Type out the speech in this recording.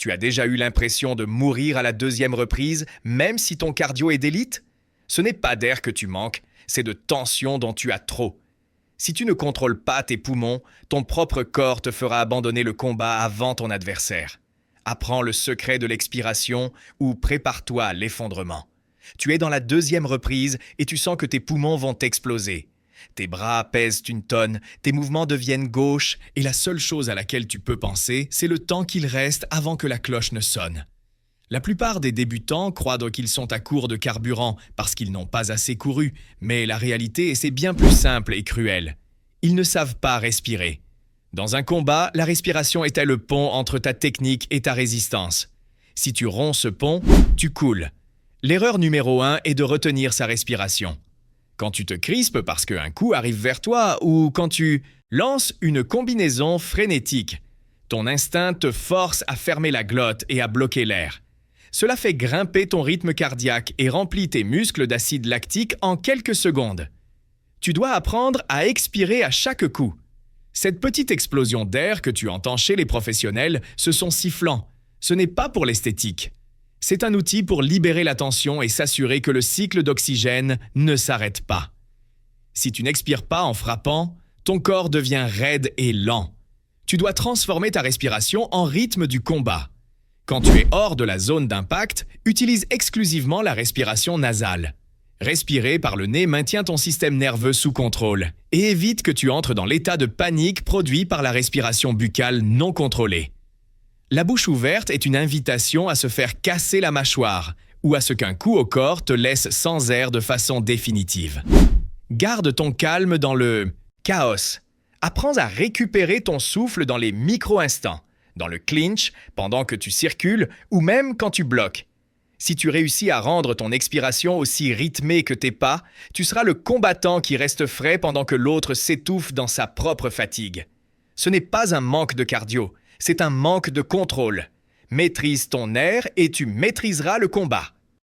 Tu as déjà eu l'impression de mourir à la deuxième reprise, même si ton cardio est d'élite? Ce n'est pas d'air que tu manques, c'est de tension dont tu as trop. Si tu ne contrôles pas tes poumons, ton propre corps te fera abandonner le combat avant ton adversaire. Apprends le secret de l'expiration ou prépare-toi à l'effondrement. Tu es dans la deuxième reprise et tu sens que tes poumons vont exploser. Tes bras pèsent une tonne, tes mouvements deviennent gauches et la seule chose à laquelle tu peux penser, c'est le temps qu'il reste avant que la cloche ne sonne. La plupart des débutants croient donc qu'ils sont à court de carburant parce qu'ils n'ont pas assez couru, mais la réalité, c'est bien plus simple et cruel. Ils ne savent pas respirer. Dans un combat, la respiration est le pont entre ta technique et ta résistance. Si tu romps ce pont, tu coules. L'erreur numéro 1 est de retenir sa respiration. Quand tu te crispes parce qu'un coup arrive vers toi ou quand tu lances une combinaison frénétique, ton instinct te force à fermer la glotte et à bloquer l'air. Cela fait grimper ton rythme cardiaque et remplit tes muscles d'acide lactique en quelques secondes. Tu dois apprendre à expirer à chaque coup. Cette petite explosion d'air que tu entends chez les professionnels, ce sont sifflants. Ce n'est pas pour l'esthétique. C'est un outil pour libérer la tension et s'assurer que le cycle d'oxygène ne s'arrête pas. Si tu n'expires pas en frappant, ton corps devient raide et lent. Tu dois transformer ta respiration en rythme du combat. Quand tu es hors de la zone d'impact, utilise exclusivement la respiration nasale. Respirer par le nez maintient ton système nerveux sous contrôle et évite que tu entres dans l'état de panique produit par la respiration buccale non contrôlée. La bouche ouverte est une invitation à se faire casser la mâchoire ou à ce qu'un coup au corps te laisse sans air de façon définitive. Garde ton calme dans le chaos. Apprends à récupérer ton souffle dans les micro-instants, dans le clinch, pendant que tu circules ou même quand tu bloques. Si tu réussis à rendre ton expiration aussi rythmée que tes pas, tu seras le combattant qui reste frais pendant que l'autre s'étouffe dans sa propre fatigue. Ce n'est pas un manque de cardio, c'est un manque de contrôle. Maîtrise ton air et tu maîtriseras le combat.